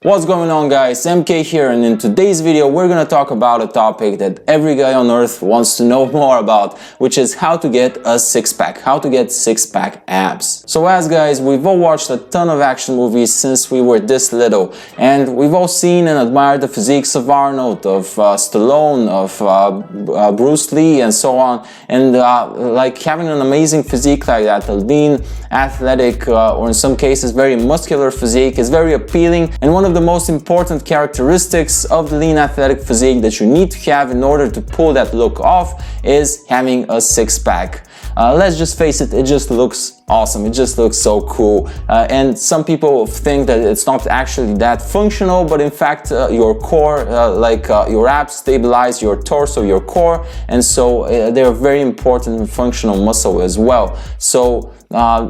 What's going on, guys? MK here, and in today's video we're gonna talk about a topic that every guy on earth wants to know more about, which is how to get a six-pack, how to get six-pack abs. So as guys, we've all watched a ton of action movies since we were this little, and we've all seen and admired the physiques of Arnold, of Stallone, of Bruce Lee, and so on. And like having an amazing physique like that, a lean, athletic, or in some cases very muscular physique, is very appealing. And one of the most important characteristics of the lean athletic physique that you need to have in order to pull that look off is having a six-pack. Let's just face it, it just looks awesome, it just looks so cool, and some people think that it's not actually that functional, but in fact your core, your abs stabilize your torso, your core, and so they're a very important and functional muscle as well. So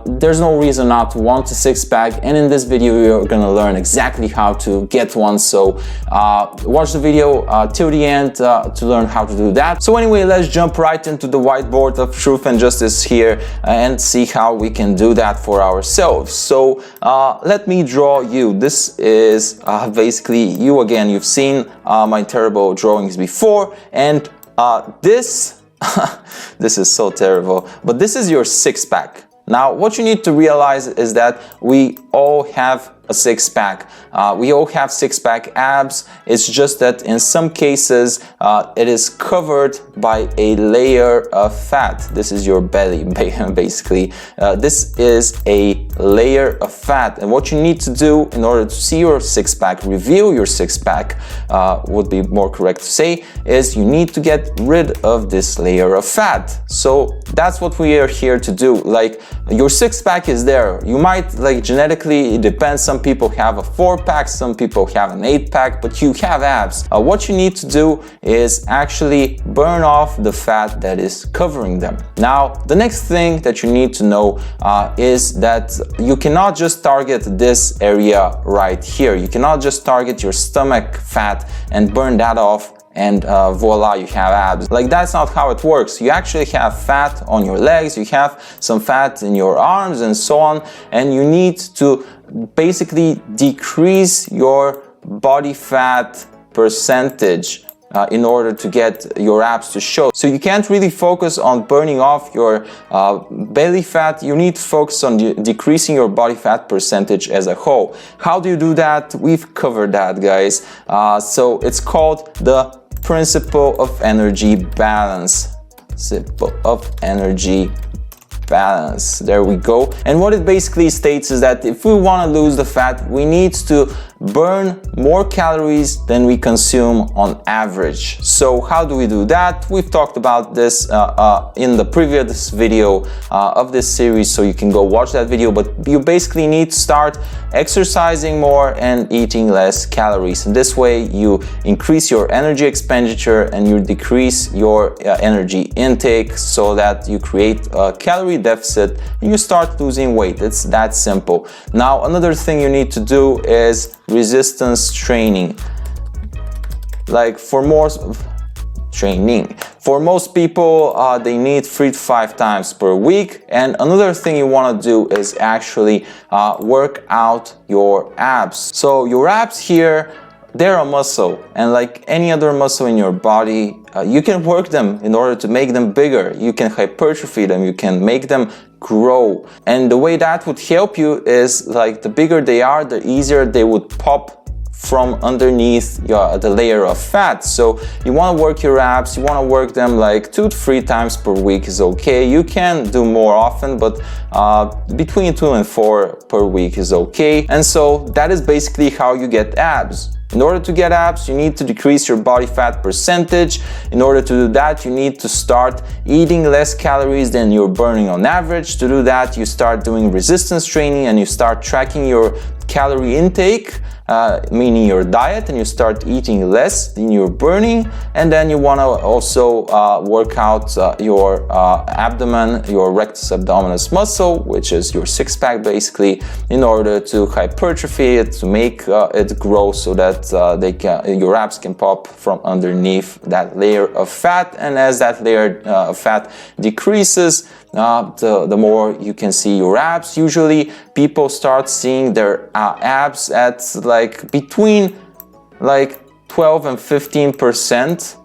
there's no reason not to want a six-pack, and in this video you're gonna learn exactly how to get one. So watch the video till the end to learn how to do that. So anyway, let's jump right into the whiteboard of truth and justice here and see how we can do that for ourselves. So let me draw you. This is basically you again. You've seen my terrible drawings before, and this this is so terrible, but this is your six-pack. Now, what you need to realize is that we all have a six-pack. We all have six-pack abs. It's just that in some cases it is covered by a layer of fat. This is your belly, basically. This is a layer of fat, and what you need to do in order to see your six-pack, reveal your six-pack, would be more correct to say, is you need to get rid of this layer of fat. So that's what we are here to do. Like, your six-pack is there. You might, like, genetically, it depends. Some people have a four-pack, some people have an eight-pack, but you have abs. What you need to do is actually burn off the fat that is covering them. Now, the next thing that you need to know is that you cannot just target this area right here. You cannot just target your stomach fat and burn that off and voila, you have abs. Like, that's not how it works. You actually have fat on your legs, you have some fat in your arms and so on, and you need to basically decrease your body fat percentage in order to get your abs to show. So you can't really focus on burning off your belly fat. You need to focus on decreasing your body fat percentage as a whole. How do you do that? We've covered that, guys. So it's called the principle of energy balance. Principle of energy balance. There we go. And what it basically states is that if we want to lose the fat, we need to burn more calories than we consume on average. So how do we do that? We've talked about this in the previous video of this series, so you can go watch that video. But you basically need to start exercising more and eating less calories, and this way you increase your energy expenditure and you decrease your energy intake, so that you create a calorie deficit and you start losing weight. It's that simple. Now, another thing you need to do is resistance training. Like, for most people, they need 3 to 5 times per week. And another thing you want to do is actually work out your abs. So your abs here, they're a muscle, and like any other muscle in your body, you can work them in order to make them bigger. You can hypertrophy them, you can make them grow. And the way that would help you is, like, the bigger they are, the easier they would pop from underneath the layer of fat. So you want to work your abs, you want to work them like 2 to 3 times per week is okay. You can do more often, but between 2 and 4 per week is okay. And so that is basically how you get abs. In order to get abs, you need to decrease your body fat percentage. In order to do that, you need to start eating less calories than you're burning on average. To do that, you start doing resistance training and you start tracking your calorie intake, meaning your diet, and you start eating less than you're burning. And then you want to also work out your abdomen, your rectus abdominis muscle, which is your six-pack basically, in order to hypertrophy it, to make it grow, so that your abs can pop from underneath that layer of fat. And as that layer of fat decreases, the more you can see your abs. Usually people start seeing their abs at like between like 12 and 15%.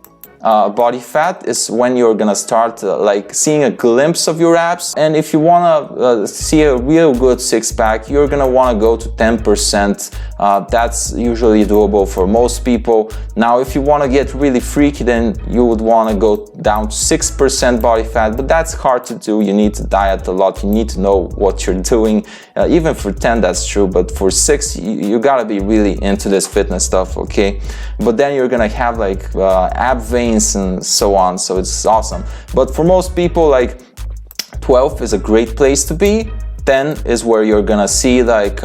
Body fat is when you're gonna start like seeing a glimpse of your abs. And if you wanna see a real good six-pack, you're gonna wanna go to 10%. That's usually doable for most people. Now if you wanna get really freaky, then you would wanna go down to 6% body fat, but that's hard to do. You need to diet a lot, you need to know what you're doing. Even for 10 that's true, but for 6 you gotta be really into this fitness stuff, okay? But then you're gonna have like ab veins and so on, so it's awesome. But for most people, like 12 is a great place to be. 10 is where you're gonna see like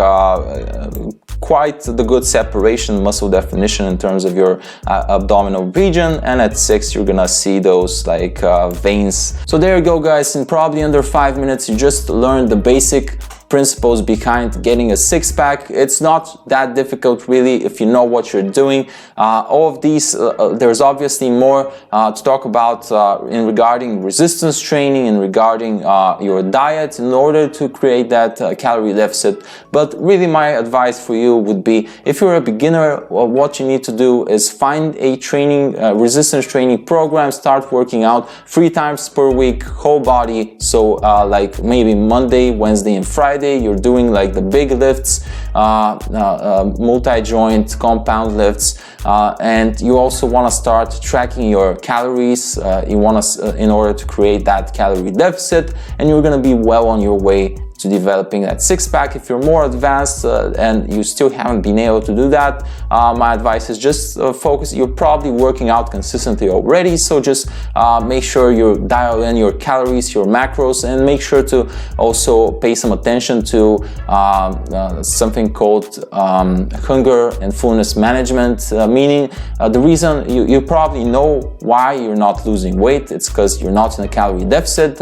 quite the good separation, muscle definition in terms of your abdominal region, and at 6 you're gonna see those like veins. So there you go guys, in probably under 5 minutes you just learned the basic principles behind getting a six-pack. It's not that difficult really if you know what you're doing. All of these, there's obviously more to talk about in regarding resistance training and regarding your diet in order to create that calorie deficit. But really my advice for you would be, if you're a beginner, what you need to do is find a training, resistance training program, start working out 3 times per week, whole body. So like maybe Monday, Wednesday and Friday, you're doing like the big lifts, multi-joint compound lifts, and you also want to start tracking your calories. You want to, in order to create that calorie deficit, and you're going to be well on your way to developing that six-pack. If you're more advanced and you still haven't been able to do that, my advice is just focus. You're probably working out consistently already, so just make sure you dial in your calories, your macros, and make sure to also pay some attention to something called hunger and fullness management, meaning the reason you probably know why you're not losing weight, it's because you're not in a calorie deficit.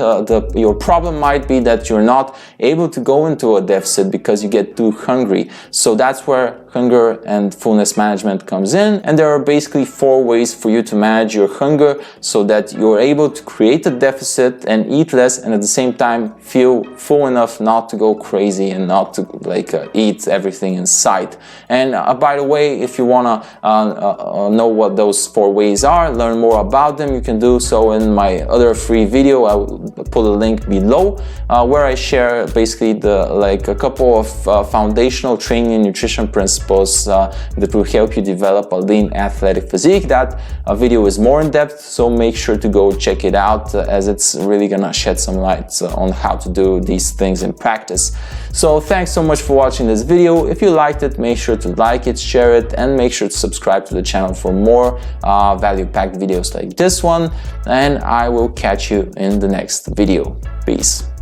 Your problem might be that you're not able to go into a deficit because you get too hungry. So that's where hunger and fullness management comes in, and there are basically 4 ways for you to manage your hunger so that you're able to create a deficit and eat less, and at the same time feel full enough not to go crazy and not to like eat everything in sight. And by the way, if you want to know what those 4 ways are, learn more about them, you can do so in my other free video. I will put a link below where I share basically a couple of foundational training and nutrition principles that will help you develop a lean athletic physique. That video is more in depth, so make sure to go check it out as it's really gonna shed some light on how to do these things in practice. So thanks so much for watching this video. If you liked it, make sure to like it, share it, and make sure to subscribe to the channel for more value-packed videos like this one, and I will catch you in the next video. Peace.